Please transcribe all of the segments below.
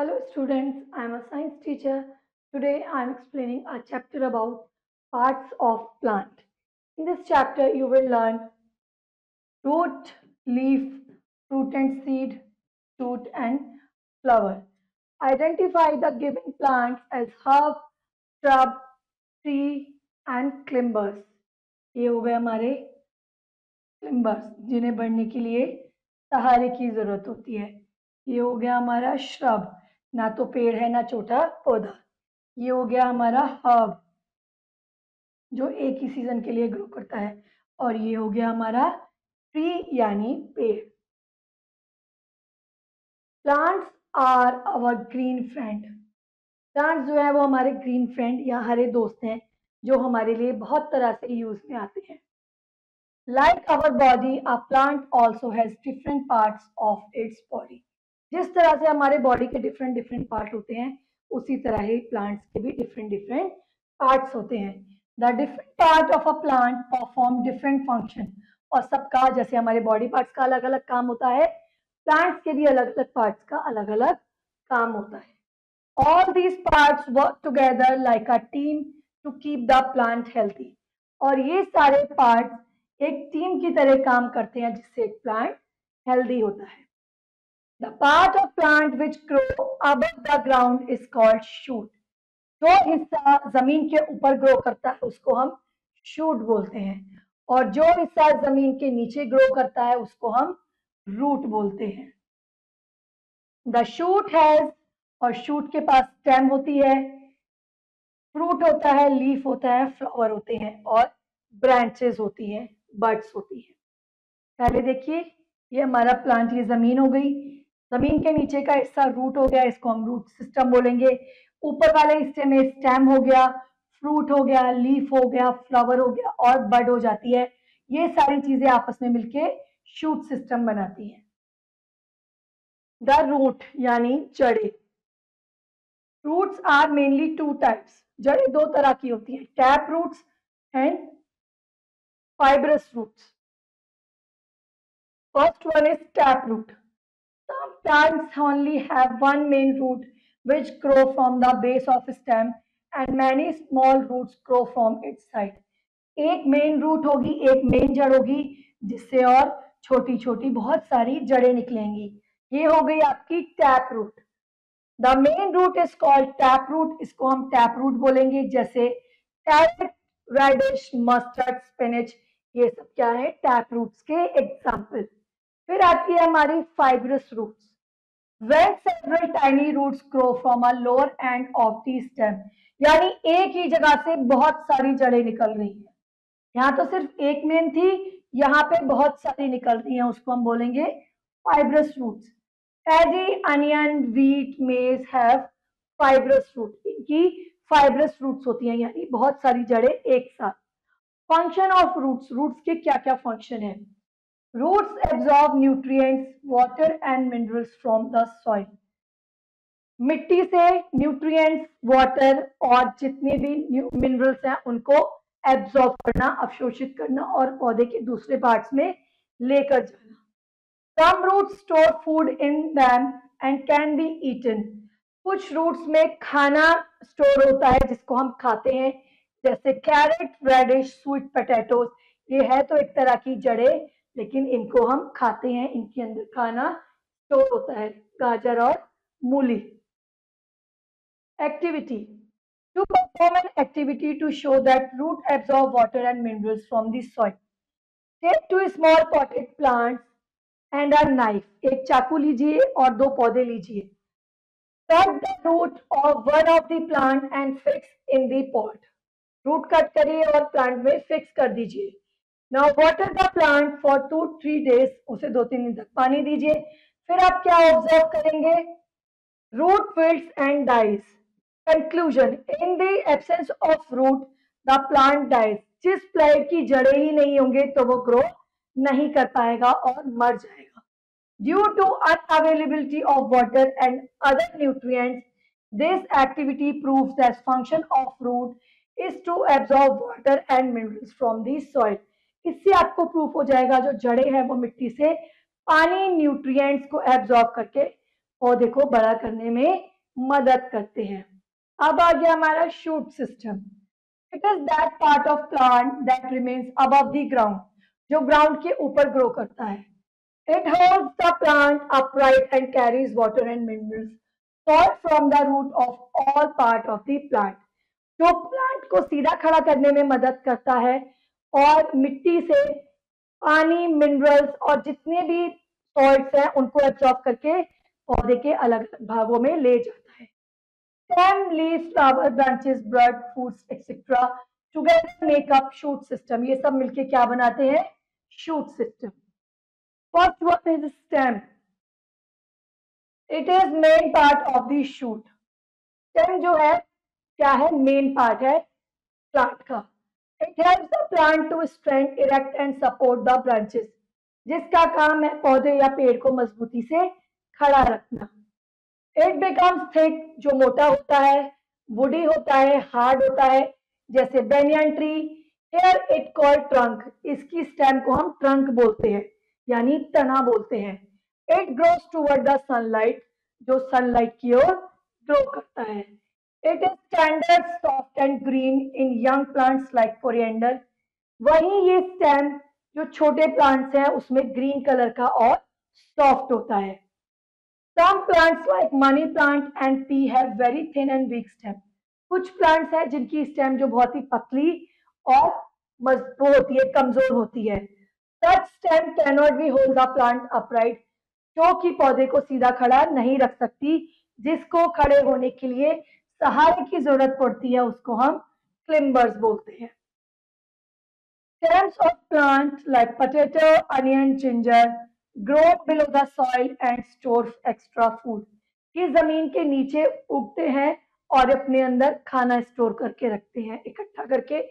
Hello students, I am a science teacher. Today I am explaining a chapter about parts of plant. In this chapter you will learn root, leaf, fruit and seed, shoot and flower. Identify the given plants as herb, shrub, tree and climbers. ये हो गए हमारे क्लिम्बर्स जिन्हें बढ़ने के लिए सहारे की जरूरत होती है। ये हो गया हमारा श्रब, ना तो पेड़ है ना छोटा पौधा। ये हो गया हमारा हर्ब जो एक ही सीजन के लिए ग्रो करता है। और ये हो गया हमारा ट्री यानी पेड़। Plants are our green friend. Plants जो है वो हमारे ग्रीन फ्रेंड या हरे दोस्त हैं जो हमारे लिए बहुत तरह से यूज में आते हैं। Like our body, a plant also has different parts of its body. जिस तरह से हमारे बॉडी के डिफरेंट डिफरेंट पार्ट होते हैं उसी तरह ही प्लांट्स के भी डिफरेंट डिफरेंट पार्ट्स होते हैं। The different part of a plant perform different function. और सबका जैसे हमारे बॉडी पार्ट्स का अलग अलग काम होता है, प्लांट्स के भी अलग अलग पार्ट्स का अलग अलग काम होता है। All these parts work together like a team to keep the plant healthy. और ये सारे पार्ट्स एक टीम की तरह काम करते हैं जिससे एक प्लांट हेल्दी होता है। The part of plant which grow above the ground is called shoot. जो हिस्सा जमीन के ऊपर ग्रो करता है उसको हम शूट बोलते हैं, और जो हिस्सा जमीन के नीचे ग्रो करता है उसको हम रूट बोलते हैं। द शूट हैज, और शूट के पास स्टेम होती है, फ्रूट होता है, लीफ होता है, फ्लावर होते हैं और ब्रांचेस होती हैं, बड्स होती हैं। पहले देखिए, ये हमारा प्लांट, ये जमीन हो गई। जमीन के नीचे का हिस्सा रूट हो गया, इसको हम रूट सिस्टम बोलेंगे। ऊपर वाले हिस्से में स्टेम हो गया, फ्रूट हो गया, लीफ हो गया, फ्लावर हो गया और बड हो जाती है। ये सारी चीजें आपस में मिलके शूट सिस्टम बनाती हैं। द रूट यानी जड़ें। Roots are mainly two types. जड़ें दो तरह की होती हैं, tap roots and fibrous roots. First one is taproot. Some plants only have one main root which grow from the base of stem and many small roots grow from its side. एक main root होगी, एक main जड़ होगी जिससे और छोटी छोटी बहुत सारी जड़ें निकलेंगी। ये हो गई आपकी tap root. The main root is called tap root, इसको हम टैप रूट बोलेंगे। जैसे कैरेट, रेडिश, मस्टर्ड, स्पिनच, ये सब क्या है, टैप रूट्स के एग्जाम्पल। फिर आती है हमारी fibrous roots. When several tiny roots grow from a lower end of the stem, यानी एक ही जगह से बहुत सारी जड़ें निकल रही हैं। यहाँ तो सिर्फ एक मेन थी, यहाँ पे बहुत सारी निकल रही हैं, उसको हम बोलेंगे fibrous roots. Paddy, onion, wheat, maize have fibrous root. इनकी फाइब्रस रूट्स होती हैं, यानी बहुत सारी जड़ें एक साथ। फंक्शन ऑफ रूट्स, रूट्स के क्या क्या फंक्शन है। Roots absorb nutrients, water and minerals from the soil. मिट्टी से न्यूट्रिएंट्स, वाटर और जितने भी मिनरल्स हैं उनको एब्जॉर्ब करना, अवशोषित करना और पौधे के दूसरे पार्ट्स में लेकर जाना। Some roots store food in them and can be eaten. कुछ रूट्स में खाना स्टोर होता है जिसको हम खाते हैं, जैसे कैरेट, रेडिश, स्वीट पोटैटोज। ये है तो एक तरह की जड़ें, लेकिन इनको हम खाते हैं, इनके अंदर खाना स्टोर होता है, गाजर और मूली। Activity. To perform an activity to show that root absorb water and minerals from the soil. Take two small potted plants and a knife. एक चाकू लीजिए और दो पौधे लीजिए। Cut the root of one of the plant and fix in the pot. Root cut करिए और plant में फिक्स कर दीजिए। Now water the plant for 2-3 days. उसे 2-3 दिन तक पानी दीजिए। फिर आप क्या ऑब्जर्व करेंगे, root wilts and dies. Conclusion. In the absence of root, the plant dies. जिस प्लांट की जड़ें ही नहीं होंगे तो वो ग्रो नहीं कर पाएगा और मर जाएगा। Due to unavailability of water and other nutrients, this activity proves that function of root is to absorb water and minerals from the soil. इससे आपको प्रूफ हो जाएगा जो जड़ें हैं वो मिट्टी से पानी, न्यूट्रिएंट्स को एब्जॉर्ब करके पौधे को बड़ा करने में मदद करते हैं। अब आ गया हमारा shoot system. It is that part of plant that remains above the ground, जो ग्राउंड के ऊपर ग्रो करता है। It holds the plant upright and carries water and minerals sought from the root of all part of the plant. जो plant को सीधा खड़ा करने में मदद करता है और मिट्टी से पानी, मिनरल्स और जितने भी सॉल्ट्स हैं उनको एब्जॉर्ब करके पौधे के अलग अलग भागों में ले जाता है। Stem, leaves, flower, branches, bud, fruits, etc. together make up shoot system. ये सब मिलके क्या बनाते हैं? Shoot system. First one is stem. It is main part of the shoot. Stem जो है क्या है? Main part है plant का. It helps the plant to strength, erect and support the branches. जिसका काम है पौधे या पेड़ को मजबूती से खड़ा रखना. It becomes thick, जो मोटा होता है, woody होता है, hard होता है, जैसे banyan tree. Here it called trunk. इसकी stem को हम trunk बोलते हैं, यानी तना बोलते हैं. It grows toward the sunlight, जो sunlight की ओर grow करता है. It is tender, soft and green in young plants like coriander. वहीं ये stem जो छोटे plants हैं उसमें green color का और soft होता है. Some plants like money plant and pea have very thin and weak stem. कुछ plants हैं जिनकी stem जो बहुत ही पतली और मजबूत होती है, कमजोर होती है. Such stem cannot be hold the plant upright, जो कि पौधे को सीधा खड़ा नहीं रख सकती. जिसको खड़े होने के लिए सहारे की जरूरत पड़ती है उसको हम क्लिम्बर्स बोलते हैं. Stems of plants like potato, onion, ginger grow below the soil and store extra food. ये जमीन के नीचे उगते हैं और अपने अंदर खाना स्टोर करके रखते हैं, इकट्ठा करके,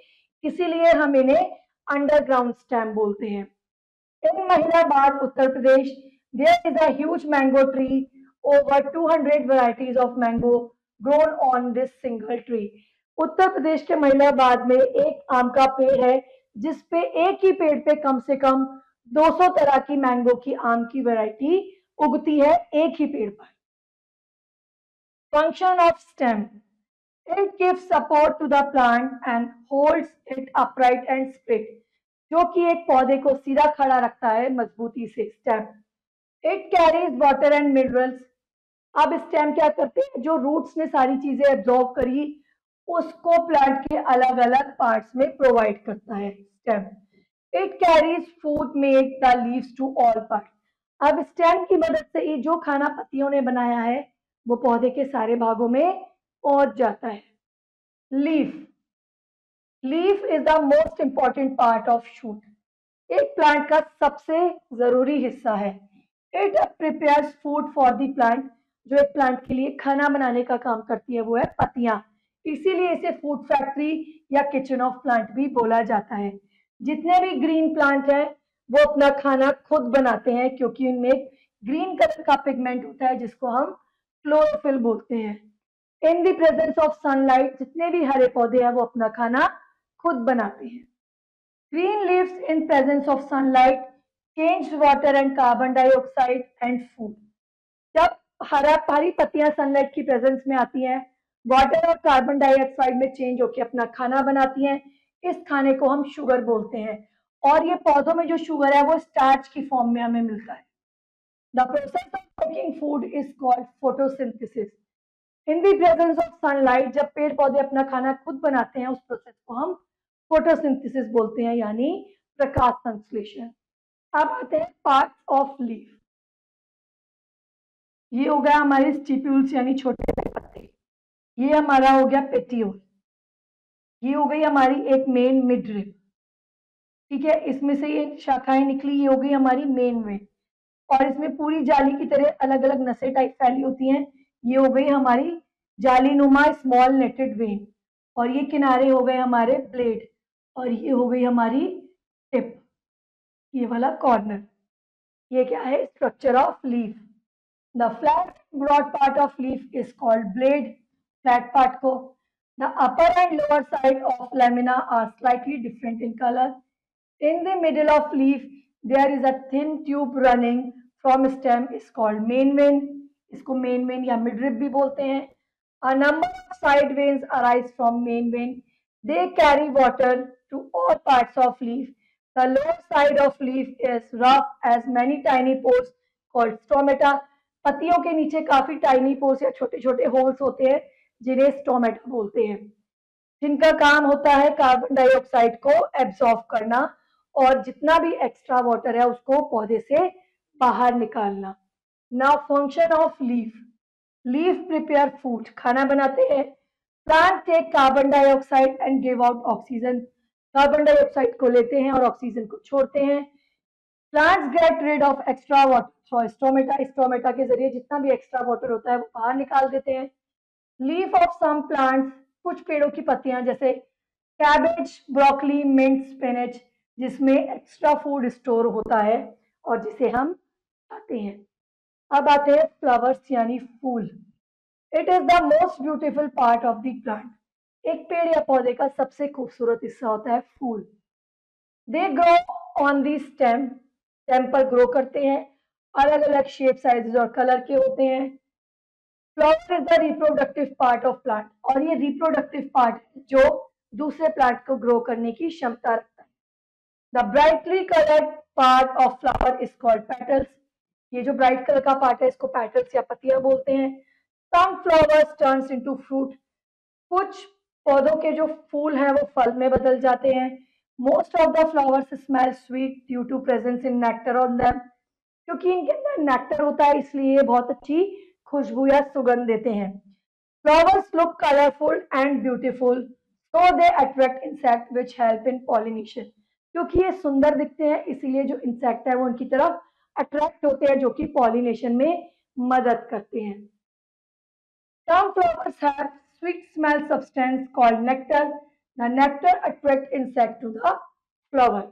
इसीलिए हम इन्हें अंडरग्राउंड स्टेम बोलते हैं. In Mahilabad, Uttar Pradesh, there is a huge mango tree. Over 200 varieties of mango grown on this single tree. Uttar Pradesh के महिलाबाद में एक आम का पेड़ है जिसपे एक ही पेड़ पे कम से कम 200 तरह की मैंगो की आम की वैरायटी उगती है एक ही पेड़ पर. Function of stem. It gives support to the plant and holds it upright and straight. जो कि एक पौधे को सीधा खड़ा रखता है मजबूती से. Stem. It carries water and minerals. अब स्टेम क्या करते हैं? जो रूट्स ने सारी चीजें एब्जॉर्ब करी उसको प्लांट के अलग अलग पार्ट्स में प्रोवाइड करता है stem. It carries food made the leaves to all parts. अब स्टेम की मदद से ये जो खाना पत्तियों ने बनाया है वो पौधे के सारे भागों में पहुंच जाता है. Leaf. Leaf is the most important part of shoot. एक प्लांट का सबसे जरूरी हिस्सा है. It prepares food for the plant. जो एक प्लांट के लिए खाना बनाने का काम करती है वो है पत्तियां. इसीलिए इसे फूड फैक्ट्री या किचन ऑफ प्लांट भी बोला जाता है. जितने भी ग्रीन प्लांट हैं वो अपना खाना खुद बनाते हैं क्योंकि उनमें ग्रीन कलर का पिगमेंट होता है जिसको हम क्लोरोफिल बोलते हैं. In the presence of sunlight, जितने भी हरे पौधे हैं वो अपना खाना खुद बनाते हैं. Green leaves in presence of sunlight change water and carbon dioxide and food. जब हरी पत्तियां सनलाइट की प्रेजेंस में आती हैं वाटर और कार्बन डाइऑक्साइड में चेंज होकर अपना खाना बनाती हैं. इस खाने को हम शुगर बोलते हैं और ये पौधों में जो शुगर है वो स्टार्च की फॉर्म में हमें मिलता है. The process of making food is called photosynthesis. In the presence of sunlight जब पेड़ पौधे अपना खाना खुद बनाते हैं उस प्रोसेस को हम फोटोसिंथेसिस बोलते हैं, यानी प्रकाश संश्लेषण. अब आते हैं पार्ट्स ऑफ लीफ. ये हो गया हमारे स्टिप्यूल्स यानी छोटे पत्ते. ये हमारा हो गया पेटियोल. ये हो गई हमारी एक मेन मिडरिब. ठीक है, इसमें से ये शाखाएं निकली, ये हो गई हमारी मेन वेन और इसमें पूरी जाली की तरह अलग अलग नसें टाइप फैली होती हैं. ये हो गई हमारी जाली नुमा स्मॉल नेटेड वेन और ये किनारे हो गए हमारे ब्लेड और ये हो गई हमारी टिप, ये वाला कॉर्नर. ये क्या है? Structure of leaf. The flat broad part of leaf is called blade. Flat part को. The upper and lower side of lamina are slightly different in color. In the middle of leaf, there is a thin tube running from stem is called main vein. इसको main vein या midrib भी बोलते हैं। A number of side veins arise from main vein. They carry water to all parts of leaf. The lower side of leaf is rough as many tiny pores called stomata. पत्तियों के नीचे काफी tiny pores या छोटे छोटे holes होते हैं जिन्हें स्टोमेटा बोलते हैं, जिनका काम होता है कार्बन डाइऑक्साइड को एब्जॉर्ब करना और जितना भी एक्स्ट्रा वाटर है उसको पौधे से बाहर निकालना। Now function of leaf. Leaf prepare food, खाना बनाते हैं। Plant take carbon dioxide and give out oxygen, carbon dioxide को लेते हैं और ऑक्सीजन को छोड़ते हैं। Plants get rid of extra water through stomata, stomata के जरिए जितना भी एक्स्ट्रा वाटर होता है वो बाहर निकाल देते हैं। लीफ ऑफ सम प्लांट्स, कुछ पेड़ों की पत्तियां जैसे कैबेज, ब्रोकली, मिंट, स्पिनच, जिसमें एक्स्ट्रा फूड स्टोर होता है और जिसे हम खाते हैं। अब आते हैं फ्लावर्स यानी फूल। It is the most beautiful part of the plant. एक पेड़ या पौधे का सबसे खूबसूरत हिस्सा होता है फूल। They grow on the stem, stem पर ग्रो करते हैं, अलग अलग शेप, साइजेस और कलर के होते हैं। Flower is the reproductive part of plant, और ये रिप्रोडक्टिव पार्ट है जो दूसरे प्लांट को ग्रो करने की क्षमता रखता है। The brightly coloured part of flower is called petals. ये जो ब्राइट कलर का पार्ट है इसको पेटल्स या पत्तियां बोलते हैं। Some flowers turns into fruit, कुछ पौधों के जो फूल हैं वो फल में बदल जाते हैं। Most of the flowers smell sweet due to presence in nectar on them, क्योंकि इनके अंदर नेक्टर होता है इसलिए ये बहुत अच्छी खुशबू या सुगंध देते हैं। Flowers look colourful and beautiful, so they attract insect which help in pollination, क्योंकि ये सुंदर दिखते हैं इसीलिए जो इंसेक्ट है वो उनकी तरफ अट्रैक्ट होते हैं जो कि पॉलिनेशन में मदद करते हैं। Some flowers have sweet smell substance called nectar. The nectar attract insect to the flower.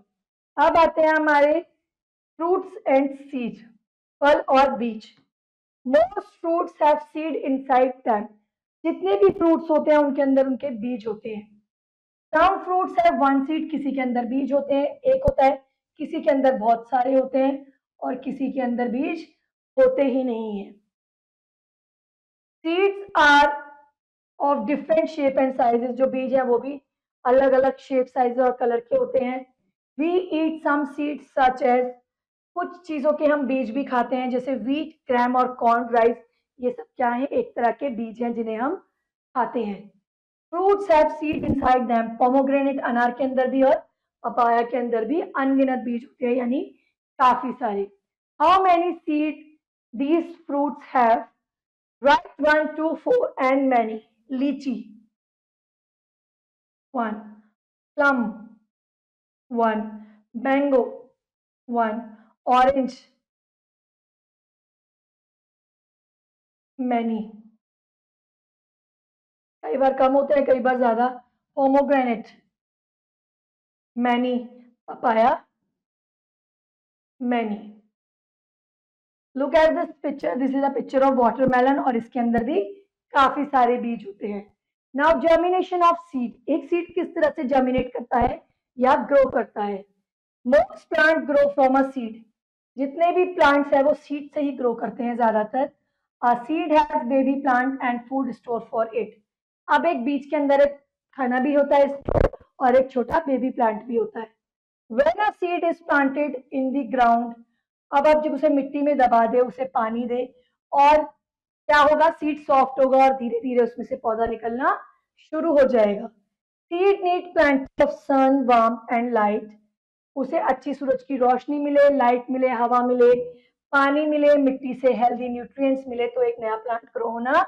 अब आते हैं हमारे fruits and seed, फल और बीज। Most fruits have seed inside them. जितने भी fruits होते हैं उनके अंदर उनके बीज होते हैं। Some fruits have one seed, किसी के अंदर बीज होते हैं, एक होता है, किसी के अंदर बहुत सारे होते हैं और किसी के अंदर बीज होते ही नहीं है। Seeds are of different shape and sizes, जो बीज है वो भी अलग अलग शेप, साइज और कलर के होते हैं। We eat some seeds such as, कुछ चीजों के हम बीज भी खाते हैं जैसे वीट, ग्राम और कॉर्न, राइस, ये सब क्या है, एक तरह के बीज हैं जिन्हें हम खाते हैं। Fruits have seed inside them, pomegranate अनार के अंदर भी और पपाया के अंदर भी अनगिनत बीज होते हैं यानी काफी सारे। How many seed these fruits have? Write 1, 2, 4 and many. Lychee 1, plum 1, mango 1, orange many, कई बार कम होते हैं कई बार ज्यादा। pomegranate many, papaya many। Look at this picture, this is a picture of watermelon और इसके अंदर भी काफी सारे बीज होते हैं। नाउ जर्मिनेशन ऑफ सीड, एक सीड किस तरह से जर्मिनेट करता है या ग्रो करता है। Most plant grow from a seed, जितने भी प्लांट्स है वो सीड से ही ग्रो करते हैं ज्यादातर। A seed has baby plant and food store for it. अब एक बीज के अंदर एक खाना भी होता है और एक छोटा बेबी प्लांट भी होता है। When a seed is planted in the ground, अब आप जब उसे मिट्टी में दबा दे, उसे पानी दे, और क्या होगा, सीड सॉफ्ट होगा और धीरे धीरे उसमें से पौधा निकलना शुरू हो जाएगा। Seed need plant of sun, warm and light, उसे अच्छी सूरज की रोशनी मिले, लाइट मिले, हवा मिले, पानी मिले, मिट्टी से हेल्दी न्यूट्रिएंट्स मिले तो एक नया प्लांट ग्रो होना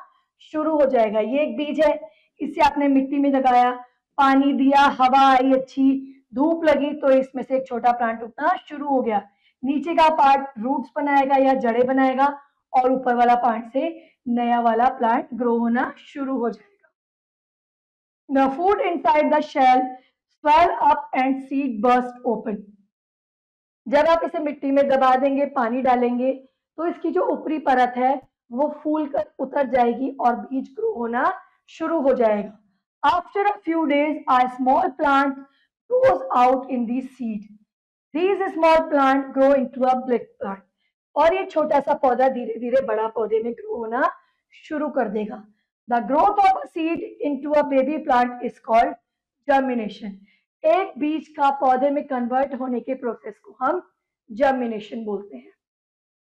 शुरू हो जाएगा। ये एक बीज है, इसे आपने मिट्टी में लगाया, पानी दिया, हवा आई, अच्छी धूप लगी तो इसमें से एक छोटा प्लांट उगना शुरू हो गया। नीचे का पार्ट रूट्स बनाएगा या जड़ें बनाएगा और ऊपर वाला पार्ट से नया वाला प्लांट ग्रो होना शुरू हो जाएगा। The food inside the shell swell up and seed burst open. जब आप इसे मिट्टी में दबा देंगे, पानी डालेंगे तो इसकी जो ऊपरी परत है वो फूल कर उतर जाएगी और बीज ग्रो होना शुरू हो जाएगा। After a few days, a small plant grows out in the seed. These small plants grow into a big plant. और ये छोटा सा पौधा धीरे धीरे बड़ा पौधे में ग्रो होना शुरू कर देगा। The growth of a seed into a baby plant is called germination. एक बीज का पौधे में कन्वर्ट होने के प्रोसेस को हम जर्मिनेशन बोलते हैं।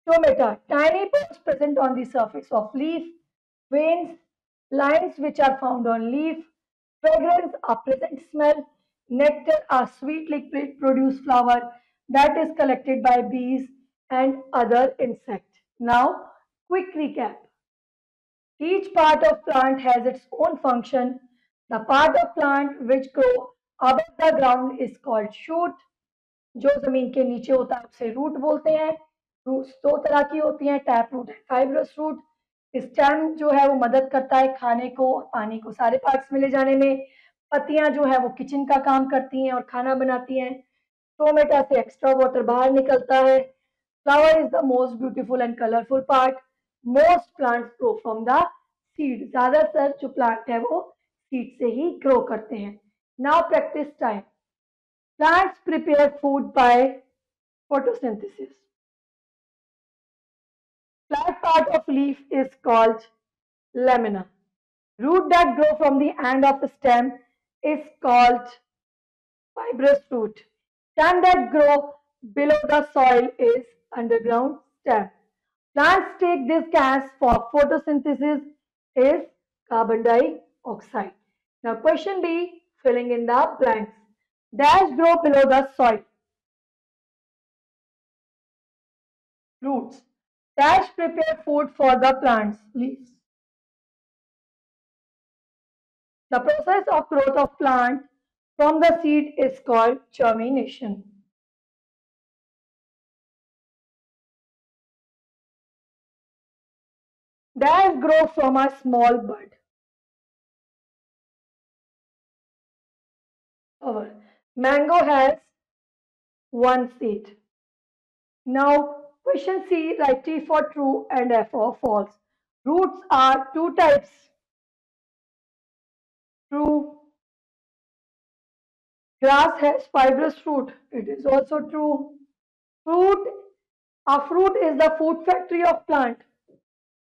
Stomata, tiny pods present on the surface of leaf, veins, lines which are found on leaf, fragrance, a pleasant smell, nectar, a sweet liquid produce flower that is collected by bees and other insects. Now, quick recap. Each part of plant has its own function. The part of plant which grow above the ground is called shoot. जो जमीन के नीचे होता है उसे root बोलते हैं। Roots दो तरह की होती हैं, tap root and fibrous root. Stem जो है वो मदद करता है खाने को और पानी को सारे पार्ट्स में ले जाने में। पत्तियां जो है वो किचन का काम करती हैं और खाना बनाती हैं। टोमेटा से एक्स्ट्रा वाटर बाहर निकलता है। Flower is the most beautiful and colourful part. Most plants grow from the seed. ज्यादातर जो प्लांट है वो सीड से ही ग्रो करते हैं। Now practice time. Plants prepare food by photosynthesis. Flat part of leaf is called lamina. Root that grow from the end of the stem is called fibrous root. Stem that grow below the soil is underground stem. Plants take this gas for photosynthesis is carbon dioxide. Now question B, filling in the blanks. Dash grow below the soil. Roots. Dash prepare food for the plants. Leaves. The process of growth of plant from the seed is called germination. Dash grow from a small bud. Our mango has one seed. Now question C, write T for true and F for false. Roots are two types. True. Grass has fibrous root. It is also true. Fruit, a fruit is the food factory of plant.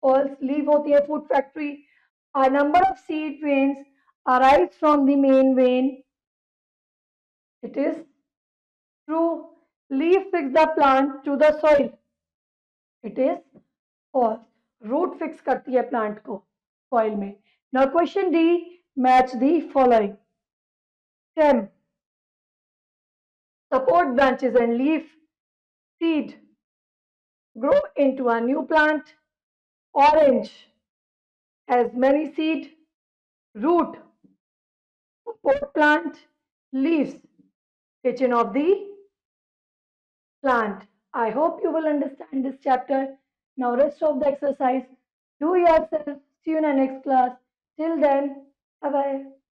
False, leaf होती है food factory. A number of seed veins arise from the main vein. It is true. Leaf fix the plant to the soil. It is false. Root fix करती है plant को soil में. Now question D, match the following. Stem, support branches and leaf. Seed, grow into a new plant. Orange has many seed. Root, support plant. Leaves, kitchen of the plant. I hope you will understand this chapter. Now rest of the exercise. Do yourself. See you in the next class. Till then, bye bye.